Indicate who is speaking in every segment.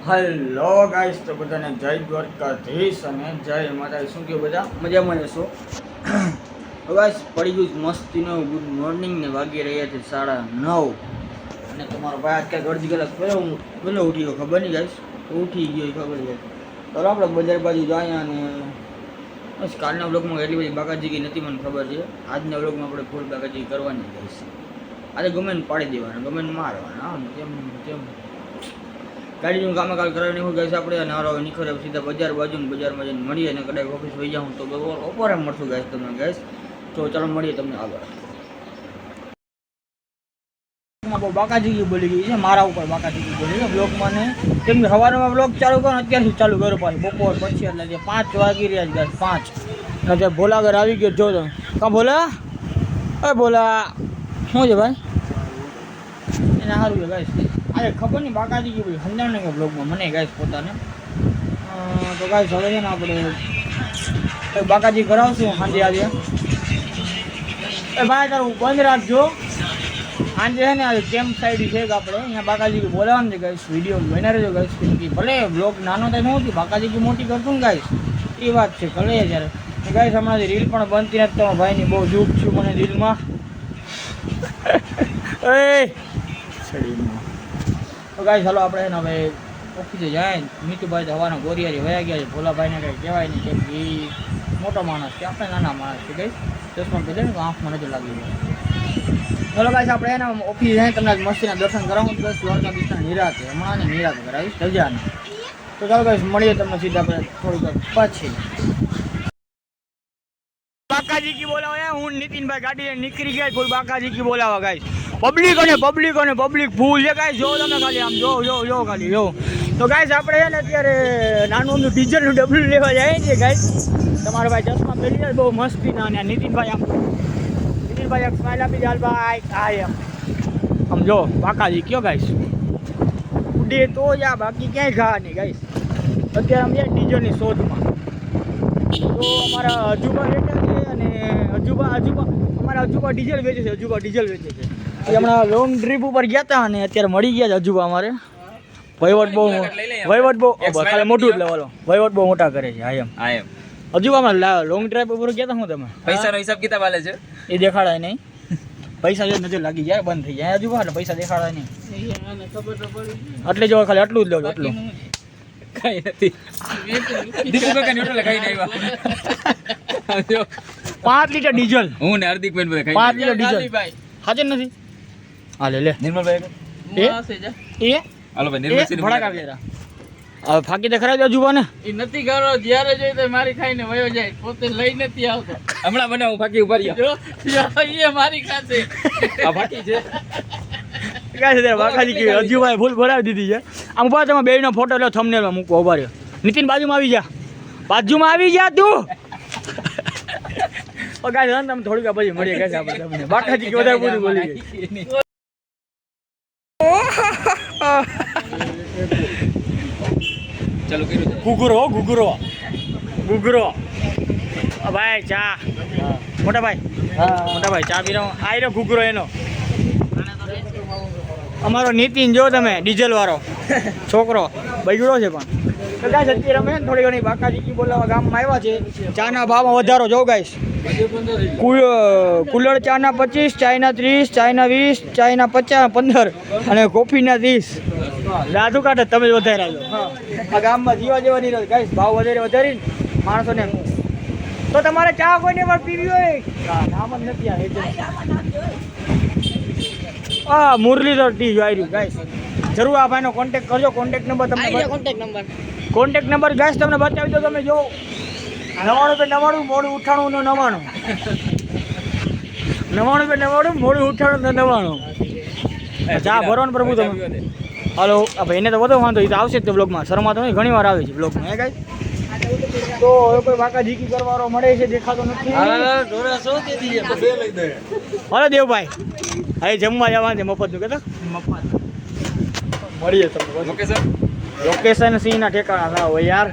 Speaker 1: Hello guys, તો બધાને જય દ્વારકાધીશ અને જય માતા. શું કહ્યું બધા મજામાં જશો? ગાઈસ પડી ગયું મસ્તીનો ગુડ મોર્નિંગ ને વાગી રહ્યા છે 9:30 અને તમારો ભાઈ ક્યાંક અડધી કલાક પહેલો ઉઠી ગયો ખબર નહીં ગાઈસ, ઉઠી ગયો ખબર છે. તો આપણે બજાર બાજુ જાય અને બસ કાલના બ્લોગમાં એટલી બધી બાકાજીકી નથી મને ખબર છે. આજના બ્લોગમાં આપણે ફૂલ બાકાજીકી કરવાની ગાઈસ. આજે ગમે ને પાડી દેવાના, ગમે ને મારવાના, આમ તેમ ગાડીનું કામે કાલ કરાવીને હું ગાઈશ આપણે અને હારો નીકળે સીધા બજારમાં જઈને મળીએ અને કદાચ ઓફિસ વહી જાઉં તો બપોરે મળશું ગાઈશ તમને ગાઈશ. તો ચાલો મળીએ તમને આગળ. બહુ બાકાજીકી બોલી ગઈ છે મારા ઉપર, બાકાજીકી બોલી છે બ્લોગમાં ને, કેમ કે સવારમાં બ્લોગ ચાલુ કરો અત્યારથી ચાલુ કરો પાછું બપોર પછી એટલે 5 વાગી રહ્યા છે ગાઈશ. 5 અને ભોલાગર આવી ગયો જો તમે. કાં ભોલા? એ ભોલા શું છે ભાઈ? એને સારું છે ગાઈશ. અરે ખબર નહીં બાકાજીકી બોલી સમજાણ નહીં કે બ્લોગમાં મને ગાઈશ પોતાને. તો ગાઈશ હવે છે ને આપણે બાકાજી કરાવશું સાંજે. આજે એ ભાઈ તારું બંધ રાખજો. સાંજે છે ને આજે કેમ્પ સાઈડ છે કે આપણે અહીંયા બાકાજીકી બોલાવવાનું છે ગાઈશ. વિડીયો બના રહેજો ગાઈશ, કેમ કે ભલે બ્લોગ નાનો થાય નહોતી બાકાજીકી મોટી કરતું ને ગાઈશ, એ વાત છે કરે જ્યારે ગાઈશ. હમણાં રીલ પણ બનતી નથી, તમારા ભાઈની બહુ દુઃખ છું મને દિલમાં. એ તો ગાઈસ ચાલો આપણે ને હવે ઓફિસે જાય. મીઠુભાઈ તો હવાના ગોરિયારી વયા ગયા છે. ભોલાભાઈને કંઈ કહેવાય નહીં કેમ કે એ મોટો માણસ છે, આપણે નાના માણસ છે ગાઈસ. ચશ્મા પહેરે ને તો આંખમાં નજર લાગી જાય. ચાલો ગાઈસ આપણે એના ઓફિસે જાય તમને મસ્તીના દર્શન કરાવું. બસ દ્વારકાધીશના નિરાતે હમણાં ને નિરાતે કરાવીશ રજાને. તો ચાલો ગાઈસ મળીએ તમને સીધા આપણે થોડીક પછી. બાકાજીકી બોલાવા હું નીતિનભાઈ ગાડી નીકળી ગયા કોઈ બાકાજીકી બોલાવા ગાઈસ. પબ્લિક ફૂલ છે ગાઈસ. જો તમે ખાલી આમ જો ખાલી જો. તો ગાઈસ આપણે છે ને અત્યારે નાનું અમનું ડીઝલનું ડબલું લેવા જાય છે ગાઈસ. તમારા ભાઈ ચશ્મા પહેરી જાય બહુ મસ્તીના અને નીતિનભાઈ એક સ્માઈલ આપી જાય ભાઈ. આ એમ આમ જો બાકાજી કયો ગાઈસ ઉડે તો જા, બાકી ક્યાંય ઘા નહીં ગાઈસ. અત્યારે અમે ડીઝલની શોધમાં. તો અમારા અજુબા બેઠા છે અને અમારા અજુબા ડીઝલ વેચે છે. એ હમણાં લોંગ ટ્રીપ ઉપર ગયા હતા અને અત્યારે મળી ગયા છે અજુબા. અમારે વહીવટ બહુ ખાલી મોટું જ લેવાલો વહીવટ બહુ મોટા કરે છે. હા એમ અજુબા હમણાં લોંગ ટ્રીપ ઉપર ગયા હતા. શું તમે
Speaker 2: પૈસાનો હિસાબ કિતાબ આલે છે
Speaker 1: એ દેખાડાય નહીં. પૈસા જો નજર લાગી જાય બંધ થઈ જાય અજુબા એટલે પૈસા દેખાડાય નહીં. એટલે જો ખાલી આટલું જ લો, આટલું
Speaker 2: કઈ નથી. દીપુ કાકા ન્યુટ્રલ ખાઈને આવ્યા.
Speaker 1: 5 લીટર ડીઝલ
Speaker 2: હું ને હાર્દિક બેન બધા
Speaker 1: 5 લીટર ડીઝલ હાજર નથી. હા લે નિર્મલભાઈ એ
Speaker 2: હાલો ભાઈ નિર્મલ
Speaker 1: ભડાક આવી જરા. હવે ફાકી તો ખરા અજુબા ને
Speaker 3: એ નથી કરો. જ્યારે જોઈ તો મારી ખાઈને વયો જાય, પોતે લઈ નથી આવતો.
Speaker 2: હમણાં બનાવું ફાકી ઉભા રહ્યા.
Speaker 3: એ મારી ખાતે
Speaker 2: આ ફાકી છે
Speaker 1: બાકાજી કે અજુભાઈ ફૂલ ભરાવી દીધી છે. આમ ઉભા તમે બેયનો ફોટો લો થંબનેલમાં મૂકો. ઉભા રહ્યો નીતિન બાજુમાં આવી જા તું. ગાય તમે થોડીક પછી મળીએ ગાય આપણે તમને બાકાજી કે વધારે પૂરી બોલી ગઈ.
Speaker 2: ચાલો કર્યું
Speaker 1: ગુગરો ભાઈ ચા. મોટા ભાઈ ચા પી રહ્યો. આ રહ્યો ગુગરો એનો અમારો નીતિન. જો તમે ડીઝલ વાળો છોકરો બગડ્યો છે પણ તો ગાઈસ અત્યારે અમે થોડી ઘણી બાકાજીકી બોલાવા ગામમાં આવ્યા છે. ચાના ભાવમાં વધારો જો ગાઈસ. કુલર ચાના 25, ચાયના 30, ચાયના 20, ચાયના 50, 15 અને કોફીના 30. રાધુ કાઢે તમે જ વધારે આવ્યો. આ ગામમાં જીવા જેવા નહીં ગાઈસ. ભાવ વધારીને માણસોને. તો તમારે ચા કોઈને પણ પીવી હોય નામ જ નથી. આ મુરલીધર ટી જોઈ ગાઈસ. જરૂર આ ભાઈનો કોન્ટેક્ટ કરજો. કોન્ટેક્ટ નંબર ગાઈસ તમને બતાવી દો. તમે જો 99 મોડું ઉઠાણું ને 99 મોડું ઉઠાણું ને 99. ચા ભરવાનું પ્રભુ તમે. હાલો ભાઈ એને તો વધુ વાંધો. એ તો આવશે જ તે બ્લોગમાં. શર્મા તો ઘણી વાર આવે છે બ્લોગમાં. હે ગાઈસ તો હવે કોઈ બાકાજીકી કરવાનો મળે છે દેખાતો નથી. હાલો દેવભાઈ હવે જમવા જવાનું છે મફતનું કહેતા. મળીએ તમને લોકેશન સિંહના ઠેકાણા ના હોય યાર.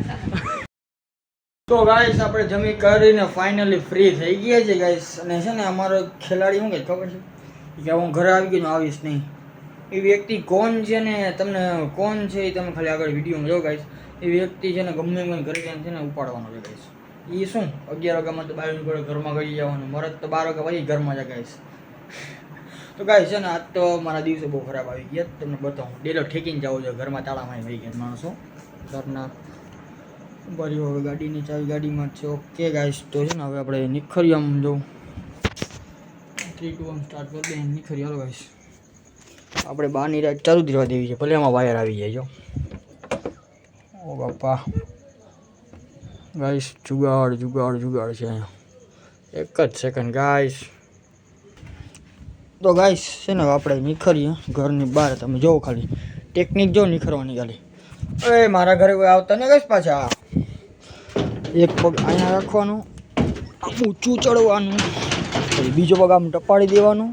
Speaker 1: તો ગાઈસ આપણે જમી કરીને ફાઇનલી ફ્રી થઈ ગયા છે ગાઈસ. અને છે ને અમારો ખેલાડી શું કે ખબર છે કે હું ઘરે આવી ગયો આવીશ નહીં. એ વ્યક્તિ કોણ છે ને તમને કોણ છે એ તમે ખાલી આગળ વિડીયોમાં જો ગાઈસ. એ વ્યક્તિ છે ને ગમે એમ કરી છે ને ઉપાડવાનો છે ગાઈસ. એ શું 11 વાગ્યામાં તો બહાર નીકળે ઘરમાં ગળી જવાનું, મરદ તો 12 વાગ્યા પછી ઘરમાં જાય ગાઈસ. તો ગાઈસ છે ને આજ તો મારા દિવસો બહુ ખરાબ આવી ગયા, તમને બતાવું. ડેલો ઠેકીને જવું જોઈએ, ઘરમાં તાળામાં આવી ગયા માણસો ઘરના. બરી હવે ગાડીની ચાવી ગાડીમાં જ છે. ઓકે ગાઈસ, તો છે ને હવે આપણે નીખરી આમ જો 3 2 1 સ્ટાર્ટ કરી દઈએ. નીખરી હાલો ગાઈસ, આપણે બહારની રાઈડ ચાલુ જ રહેવા દેવી છે, ભલે એમાં વાયર આવી જાય. જો ઓ બાપા ગાઈસ, જુગાડ જુગાડ જુગાડ છે અહીંયા. એક જ સેકન્ડ ગાઈસ. તો ગાઈસ છે ને આપણે નીખરીએ ઘરની બહાર. તમે જોવો ખાલી ટેકનિક જો નીખરવાની ખાલી. અરે મારા ઘરે કોઈ આવતા ને ગાઈસ પાછા. એક પગ અહીંયા રાખવાનું, આમ ઊંચું ચડવાનું, પછી બીજો પગ આમ ટપાડી દેવાનું,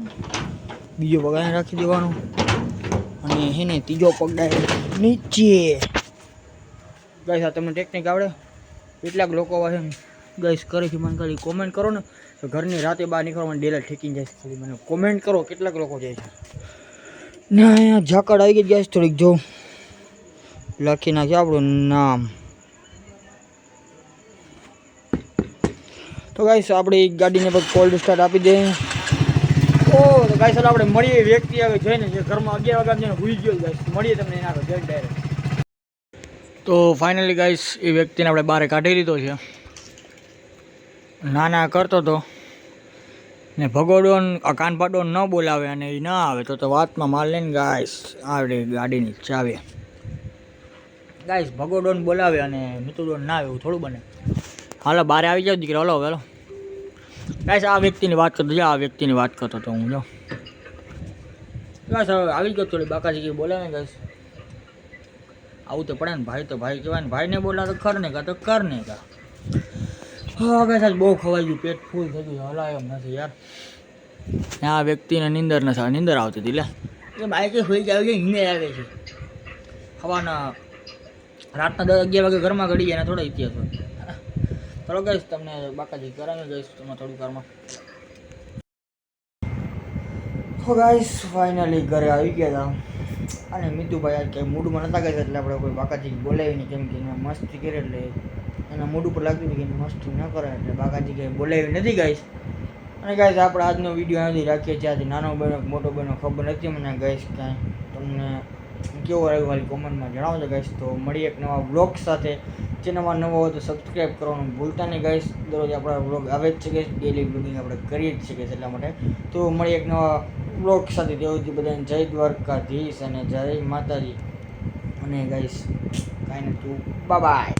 Speaker 1: બીજો પગ અહીંયા રાખી દેવાનો, અને એને ત્રીજો પગ ડાયરેક્ટ નીચે. ગાઈસ આ તમને ટેકનિક આવડે? કેટલાક લોકો છે ગાઈસ કરે છે, મને ખાલી કોમેન્ટ કરો ને. તો ઘરની રાતે બહાર નીકળવામાં ડેલા ઠેકીને જાય છે, ખાલી મને કોમેન્ટ કરો કેટલાક લોકો જાય છે. ને અહીંયા ઝાકડ આવી ગઈ ગાઈસ, થોડીક જો લખી નાખીએ આપણું નામ. તો ગાઈસ આપણી ગાડીને પર કોલ્ડ સ્ટાર્ટ આપી દે. ઓ તો ગાઈસ આપણે મળીએ વ્યક્તિ આવે જોઈને જે ઘરમાં 11 વાગ્યા જઈને ભૂઈ ગયો ગાઈસ. મળીએ તમને એના આગળ ડાયરેક્ટ. તો ફાઇનલી ગાઈસ એ વ્યક્તિને આપણે બહાર કાઢી દીધો છે. નાના કરતો હતો ને ભગોડો કાનપાટો ન બોલાવે અને એ ના આવે તો વાતમાં માર લઈને ગાઈસ આવડે ગાડીની ચાવી. ગાઈસ ભગોડોન બોલાવે અને મિતુડોન ના આવે એવું થોડું બને. હાલો બહાર આવી જાવ દીકરા, હલો વેલો. ગાઈસ આ વ્યક્તિની વાત કરતો, આ વ્યક્તિની વાત કરતો હતો હું. જો ગાઈસ હવે આવી ગયો થોડી બાકાજી કે બોલાવે ગાઈસ. આવું તો પડે ને, ભાઈ તો ભાઈ કહેવાય ને. ભાઈને બોલા તો કર ને કા તો કર ને કા. હા ગાઈસ આજ બહુ ખવાઈ ગયું, પેટ ફૂલ થઈ ગયું, હલાય એમ નથી યાર. આ વ્યક્તિને નીંદર નથી, નીંદર આવતી હતી લે. એ બાઈકે હોઈ જાય છે, હિંગે આવે છે. ખવાના રાતના 10 11 વાગે ઘરમાં ગળી જાય ને થોડા ઇતિહાસ હોય. ચલો ગાઈસ તમને બાકાજી કરાવે ગાઈસ તમે થોડું કારમાં. તો ગાઈસ ફાઇનલી ઘરે આવી ગયા હતા અને મિતુભાઈ આજ કંઈ મૂડમાં નહોતા ગયા એટલે આપણે કોઈ બાકાજી બોલાવી નહીં, કેમ કે એને મસ્તી કરી એટલે એના મૂડ ઉપર લાગતું હતું કે મસ્તી ન કરે એટલે બાકાજી કંઈ બોલાવી નથી ગાઈસ. અને ગાઈસ આપણે આજનો વિડીયો અહીંથી રાખીએ છીએ. આજે નાનો બહેનો મોટો બહેનો ખબર નથી મને ગાઈસ. કાંઈ તમને કેવો લાગ્યો ખાલી કોમેન્ટમાં જણાવજો ગાઈસ. તો મળીએ એક નવા વ્લોગ સાથે. ચેનલમાં નવો હોય તો સબસ્ક્રાઈબ કરવાનું ભૂલતા નહીં ગાઈસ. દરરોજ આપણા વ્લોગ આવે જ છે ગાઈસ, ડેલી વ્લોગિંગ આપણે કરીએ જ છીએ એટલા માટે. તો મળીએ એક નવા વ્લોગ સાથે. તેઓથી બધાને જય દ્વારકાધીશ અને જય માતાજી. અને ગાઈસ કાંઈ નથી, બાય બાય.